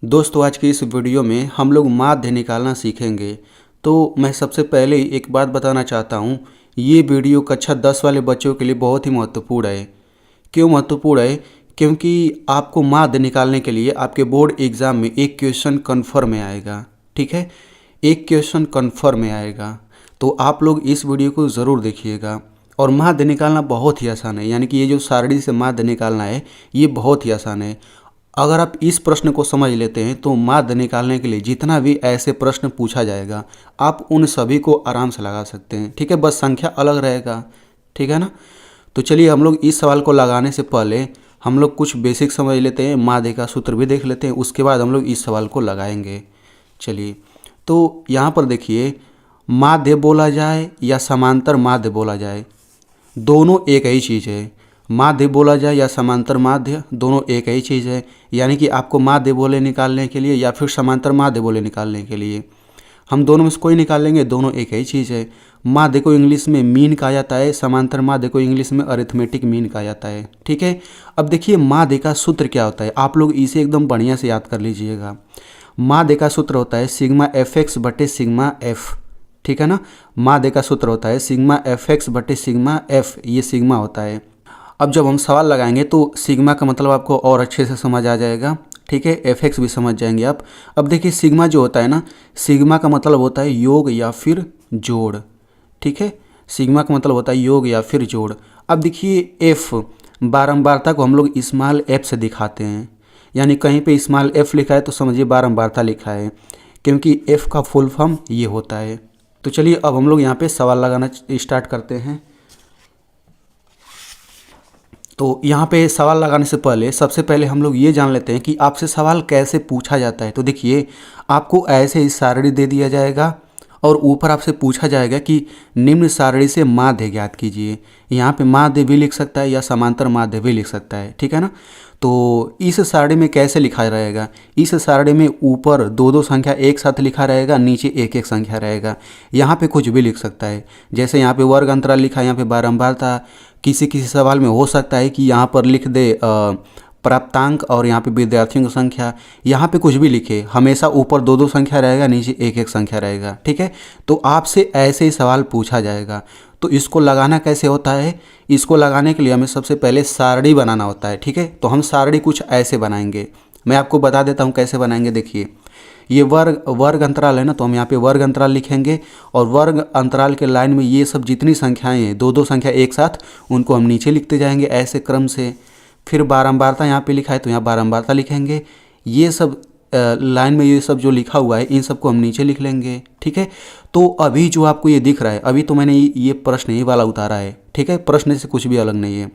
दोस्तों आज की इस वीडियो में हम लोग माध्य निकालना सीखेंगे। तो मैं सबसे पहले एक बात बताना चाहता हूँ, ये वीडियो कक्षा 10 वाले बच्चों के लिए बहुत ही महत्वपूर्ण है। क्यों महत्वपूर्ण है? क्योंकि आपको माध्य निकालने के लिए आपके बोर्ड एग्ज़ाम में एक क्वेश्चन कन्फर्म में आएगा। ठीक है, एक क्वेश्चन कन्फर्म में आएगा, तो आप लोग इस वीडियो को ज़रूर देखिएगा। और माध्य निकालना बहुत ही आसान है, यानी कि ये जो सारणी से माध्य निकालना है ये बहुत ही आसान है। अगर आप इस प्रश्न को समझ लेते हैं तो माध्य निकालने के लिए जितना भी ऐसे प्रश्न पूछा जाएगा आप उन सभी को आराम से लगा सकते हैं। ठीक है, बस संख्या अलग रहेगा। ठीक है ना। तो चलिए हम लोग इस सवाल को लगाने से पहले हम लोग कुछ बेसिक समझ लेते हैं, माध्य का सूत्र भी देख लेते हैं, उसके बाद हम लोग इस सवाल को लगाएंगे। चलिए, तो यहाँ पर देखिए, माध्य बोला जाए या समांतर माध्य बोला जाए, दोनों एक ही चीज़ है। माध्य बोला जाए या समांतर माध्य, दोनों एक ही चीज़ है। यानी कि आपको माध्य बोले निकालने के लिए या फिर समांतर माध्य बोले निकालने के लिए हम दोनों में से कोई निकालेंगे, दोनों एक ही चीज़ है। माध्य को इंग्लिश में मीन कहा जाता है, समांतर माध्य को इंग्लिश में अरिथमेटिक मीन कहा जाता है। ठीक है, अब देखिए माध्य का सूत्र क्या होता है, आप लोग इसे एकदम बढ़िया से याद कर लीजिएगा। माध्य का सूत्र होता है सिग्मा एफ एक्स बटे सिग्मा एफ। ठीक है ना, माध्य का सूत्र होता है सिग्मा एफ एक्स बटे सिग्मा एफ, ये सिग्मा होता है। अब जब हम सवाल लगाएंगे तो सिग्मा का मतलब आपको और अच्छे से समझ आ जाएगा। ठीक है, एफ एक्स भी समझ जाएंगे आप। अब देखिए सिग्मा जो होता है ना, सिग्मा का मतलब होता है योग या फिर जोड़। ठीक है, सिग्मा का मतलब होता है योग या फिर जोड़। अब देखिए एफ, बारंबारता को हम लोग स्मॉल एफ से दिखाते हैं, यानी कहीं पे स्मॉल एफ लिखा है तो समझिए बारंबारता लिखा है, क्योंकि एफ का फुल फॉर्म ये होता है। तो चलिए अब हम लोग यहाँ पे सवाल लगाना स्टार्ट करते हैं। तो यहाँ पे सवाल लगाने से पहले सबसे पहले हम लोग ये जान लेते हैं कि आपसे सवाल कैसे पूछा जाता है। तो देखिए, आपको ऐसे ही सारणी दे दिया जाएगा और ऊपर आपसे पूछा जाएगा कि निम्न सारणी से माध्य ज्ञात कीजिए। यहाँ पे माध्य भी लिख सकता है या समांतर माध्य भी लिख सकता है। ठीक है ना। तो इस सारणी में कैसे लिखा रहेगा, इस सारणी में ऊपर दो दो संख्या एक साथ लिखा रहेगा, नीचे एक एक संख्या रहेगा। यहाँ पे कुछ भी लिख सकता है, जैसे यहाँ पे वर्ग अंतराल लिखा है, यहाँ पे बारंबारता। किसी किसी सवाल में हो सकता है कि यहाँ पर लिख दे प्राप्तांक और यहाँ पे विद्यार्थियों की संख्या, यहाँ पे कुछ भी लिखे, हमेशा ऊपर दो दो संख्या रहेगा, नीचे एक एक संख्या रहेगा। ठीक है, तो आपसे ऐसे ही सवाल पूछा जाएगा। तो इसको लगाना कैसे होता है, इसको लगाने के लिए हमें सबसे पहले सारणी बनाना होता है। ठीक है, तो हम सारणी कुछ ऐसे बनाएंगे, मैं आपको बता देता हूँ कैसे बनाएंगे। देखिए, ये वर्ग अंतराल है ना, तो हम यहाँ पे वर्ग अंतराल लिखेंगे और वर्ग अंतराल के लाइन में ये सब जितनी संख्याएं हैं, दो दो संख्या एक साथ, उनको हम नीचे लिखते जाएंगे ऐसे क्रम से। फिर बारंबारता यहाँ पे लिखा है तो यहाँ बारंबारता लिखेंगे। ये सब लाइन में ये सब जो लिखा हुआ है इन सबको हम नीचे लिख लेंगे। ठीक है, तो अभी जो आपको ये दिख रहा है, अभी तो मैंने ये प्रश्न ही वाला उतारा है। ठीक है, प्रश्न से कुछ भी अलग नहीं है,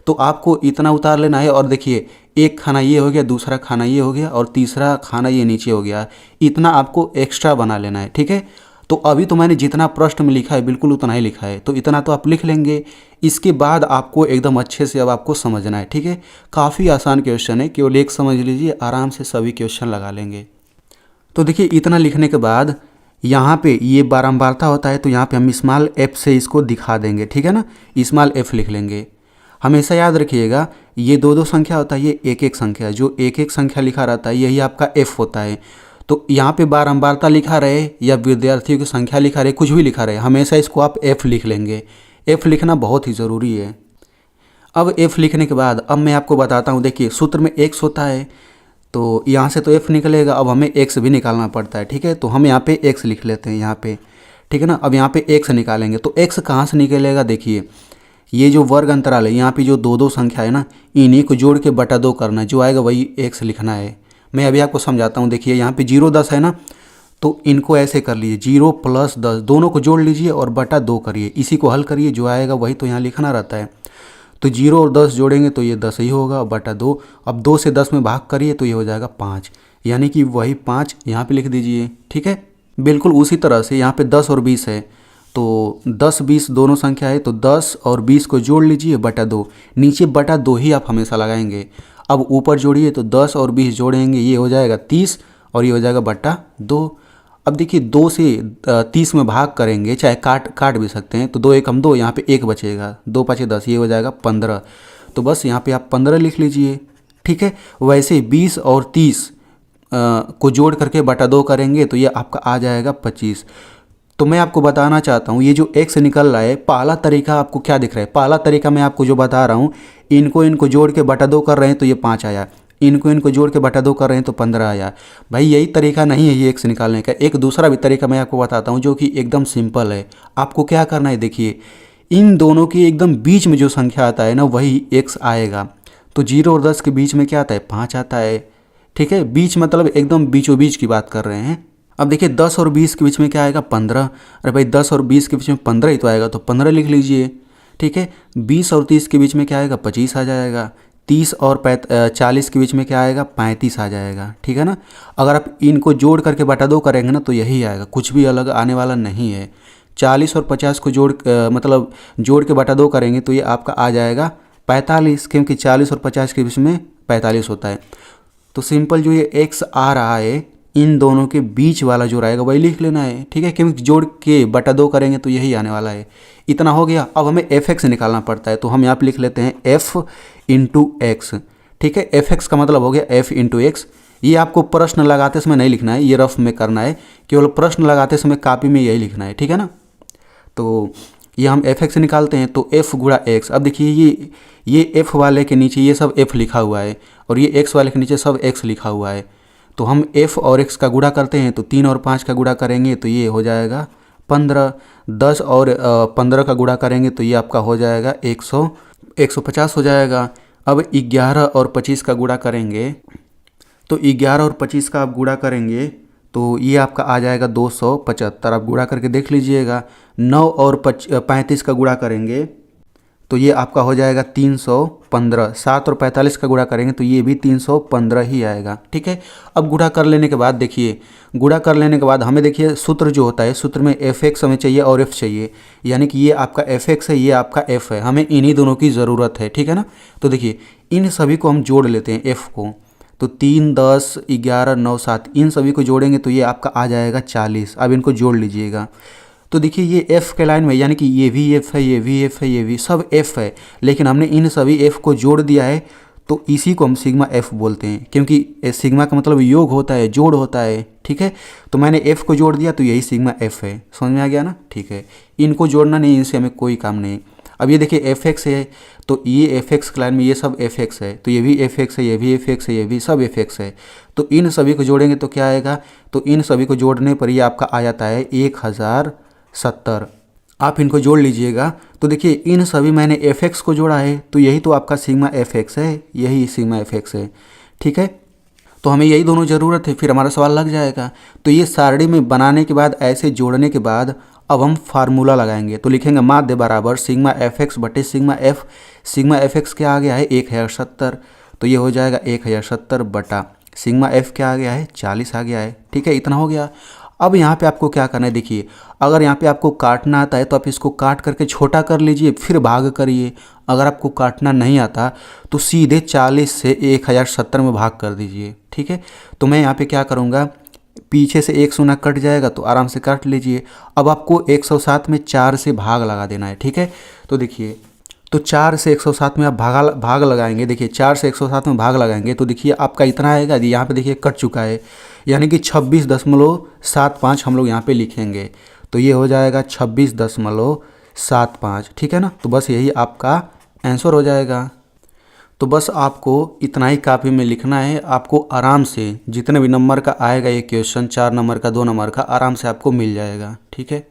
तो आपको इतना उतार लेना है। और देखिए, एक खाना ये हो गया, दूसरा खाना ये हो गया और तीसरा खाना ये नीचे हो गया, इतना आपको एक्स्ट्रा बना लेना है। ठीक है, तो अभी तो मैंने जितना प्रश्न में लिखा है बिल्कुल उतना ही लिखा है, तो इतना तो आप लिख लेंगे। इसके बाद आपको एकदम अच्छे से अब आपको समझना है। ठीक है, काफ़ी आसान क्वेश्चन है, केवल एक समझ लीजिए, आराम से सभी क्वेश्चन लगा लेंगे। तो देखिए, इतना लिखने के बाद यहाँ पे ये बारंबारता होता है, तो यहाँ पे हम स्मॉल एफ से इसको दिखा देंगे। ठीक है ना, स्मॉल एफ लिख लेंगे। हमेशा याद रखिएगा, ये दो दो संख्या होता है, ये एक एक संख्या, जो एक एक संख्या लिखा रहता है यही आपका एफ होता है। तो यहाँ पे बारंबारता लिखा रहे या विद्यार्थियों की संख्या लिखा रहे, कुछ भी लिखा रहे, हमेशा इसको आप एफ लिख लेंगे। एफ लिखना बहुत ही ज़रूरी है। अब एफ लिखने के बाद अब मैं आपको बताता हूँ। देखिए, सूत्र में एक्स होता है, तो यहाँ से तो एफ निकलेगा, अब हमें एक्स भी निकालना पड़ता है। ठीक है, तो हम यहाँ पे एक्स लिख लेते हैं यहाँ पे। ठीक है ना, अब यहाँ पे एक्स निकालेंगे, तो एक्स कहाँ से निकलेगा, देखिए ये जो वर्ग अंतराल है, यहाँ पे जो दो दो संख्या है ना, इन्हीं को जोड़ के बटा दो करना है, जो आएगा वही एक्स लिखना है। मैं अभी आपको समझाता हूँ। देखिए, यहाँ पे 0 10 है ना, तो इनको ऐसे कर लीजिए, 0 + 10 दोनों को जोड़ लीजिए और बटा 2 करिए, इसी को हल करिए, जो आएगा वही तो यहाँ लिखना रहता है। तो 0 और 10 जोड़ेंगे तो ये 10 ही होगा, बटा 2। अब 2 से 10 में भाग करिए तो ये हो जाएगा 5, यानी कि वही 5 यहाँ पे लिख दीजिए। ठीक है, बिल्कुल उसी तरह से यहाँ पे 10 और 20 है, तो 10 20 दोनों संख्या है, तो 10 और 20 को जोड़ लीजिए, बटा 2। नीचे बटा 2 ही आप हमेशा लगाएंगे। अब ऊपर जोड़िए, तो 10 और 20 जोड़ेंगे, ये हो जाएगा 30 और ये हो जाएगा बटा 2। अब देखिए, 2 से 30 में भाग करेंगे, चाहे काट भी सकते हैं, तो 2 1 हम 2, यहाँ पे 1 बचेगा, 2 5 10, ये हो जाएगा 15। तो बस यहाँ पे आप 15 लिख लीजिए। ठीक है, वैसे 20 और 30 को जोड़ करके बटा 2 करेंगे तो ये आपका आ जाएगा 25। तो मैं आपको बताना चाहता हूँ ये जो x निकल रहा है, पहला तरीका आपको क्या दिख रहा है, पहला तरीका मैं आपको जो बता रहा हूँ, इनको जोड़ के बटा 2 कर रहे हैं तो ये 5 आया, इनको जोड़ के बटा 2 कर रहे हैं तो 15 आया। भाई यही तरीका नहीं है ये x निकालने का। एक दूसरा भी तरीका मैं आपको बताता हूँ जो कि एकदम सिंपल है। आपको क्या करना है, देखिए इन दोनों के एकदम बीच में जो संख्या आता है ना वही x आएगा। तो 0 और 10 के बीच में क्या आता है, 5 आता है। ठीक है, बीच मतलब एकदम बीचों बीच की बात कर रहे हैं। अब देखिए 10 और 20 के बीच में क्या आएगा, 15। अरे भाई 10 और 20 के बीच में 15 ही तो आएगा, तो 15 लिख लीजिए। ठीक है, 20 और 30 के बीच में क्या आएगा, 25 आ जाएगा। 30 और 40 के बीच में क्या आएगा, 35 आ जाएगा। ठीक है ना। अगर आप इनको जोड़ करके बटा 2 करेंगे ना तो यही आएगा, कुछ भी अलग आने वाला नहीं है। 40 और 50 को मतलब जोड़ के बटा 2 करेंगे तो ये आपका आ जाएगा 45, क्योंकि 40 और 50 के बीच में 45 होता है। तो सिंपल जो ये x आ रहा है इन दोनों के बीच वाला जो रहेगा वही लिख लेना है। ठीक है, क्योंकि जोड़ के बटा 2 करेंगे तो यही आने वाला है। इतना हो गया। अब हमें fx निकालना पड़ता है, तो हम यहाँ पे लिख लेते हैं f इंटू एक्स। ठीक है, fx का मतलब हो गया f इंटू एक्स। ये आपको प्रश्न लगाते समय नहीं लिखना है, ये रफ में करना है, केवल प्रश्न लगाते समय कापी में यही लिखना है। ठीक है ना। तो ये हम fx निकालते हैं तो f गुणा x। अब देखिए ये f वाले के नीचे ये सब f लिखा हुआ है और ये x वाले के नीचे सब x लिखा हुआ है। तो हम f और x का गुणा करते हैं तो 3 और 5 का गुणा करेंगे तो ये हो जाएगा 15। 10 और 15 का गुणा करेंगे तो ये आपका हो जाएगा 150 हो जाएगा। अब 11 और 25 का गुणा करेंगे तो 11 और 25 का आप गुणा करेंगे तो ये आपका आ जाएगा 275। आप गुणा करके देख लीजिएगा। 9 और 35 का गुणा करेंगे तो ये आपका हो जाएगा 315। 7 और 45 का गुणा करेंगे तो ये भी 315 ही आएगा। ठीक है, अब गुणा कर लेने के बाद देखिए, गुणा कर लेने के बाद हमें देखिए सूत्र जो होता है, सूत्र में fx हमें चाहिए और f चाहिए, यानी कि ये आपका fx है, ये आपका f है, हमें इन्हीं दोनों की ज़रूरत है। ठीक है ना। तो देखिए इन सभी को हम जोड़ लेते हैं f को, तो 3, 10, 11, 9, 7 इन सभी को जोड़ेंगे तो ये आपका आ जाएगा 40। अब इनको जोड़ लीजिएगा तो देखिए ये f के लाइन में, यानी कि ये भी f है, ये भी f है, ये भी सब f है, लेकिन हमने इन सभी f को जोड़ दिया है तो इसी को हम सिग्मा f बोलते हैं, क्योंकि सिग्मा का मतलब योग होता है, जोड़ होता है। ठीक है, तो मैंने f को जोड़ दिया तो यही सिग्मा f है। समझ में आ गया ना। ठीक है, इनको जोड़ना नहीं, इनसे हमें कोई काम नहीं। अब ये देखिए fx है तो ये fx के लाइन में ये सब fx है, तो ये भी fx है, ये भी fx है, ये भी सब fx है। तो इन सभी को जोड़ेंगे तो क्या आएगा, तो इन सभी को जोड़ने पर ये आपका आ जाता है 1070। आप इनको जोड़ लीजिएगा तो देखिए इन सभी मैंने fx को जोड़ा है तो यही तो आपका सिग्मा fx है, यही सिग्मा fx है। ठीक है, तो हमें यही दोनों ज़रूरत है, फिर हमारा सवाल लग जाएगा। तो ये सारणी में बनाने के बाद, ऐसे जोड़ने के बाद अब हम फार्मूला लगाएंगे। तो लिखेंगे माध्य बराबर सिग्मा fx बटे सिग्मा f। सिग्मा fx क्या आ गया है, 1070, तो ये हो जाएगा 1070 बटा सिग्मा f क्या आ गया है, 40 आ गया है। ठीक है, इतना हो गया। अब यहाँ पे आपको क्या करना है, देखिए अगर यहाँ पे आपको काटना आता है तो आप इसको काट करके छोटा कर लीजिए, फिर भाग करिए। अगर आपको काटना नहीं आता तो सीधे 40 से 1070 में भाग कर दीजिए। ठीक है, तो मैं यहाँ पे क्या करूँगा, पीछे से 1 शून्य कट जाएगा तो आराम से काट लीजिए। अब आपको 107 में 4 से भाग लगा देना है। ठीक है, तो देखिए तो 4 से 107 में आप भाग लगाएंगे। देखिए 4 से 107 में भाग लगाएंगे तो देखिए आपका इतना आएगा। यहाँ पे देखिए कट चुका है, यानी कि 26.75 हम लोग यहाँ पे लिखेंगे तो ये हो जाएगा 26.75। ठीक है ना। तो बस यही आपका आंसर हो जाएगा। तो बस आपको इतना ही कापी में लिखना है। आपको आराम से जितने भी नंबर का आएगा ये क्वेश्चन, 4 नंबर का, 2 नंबर का, आराम से आपको मिल जाएगा। ठीक है।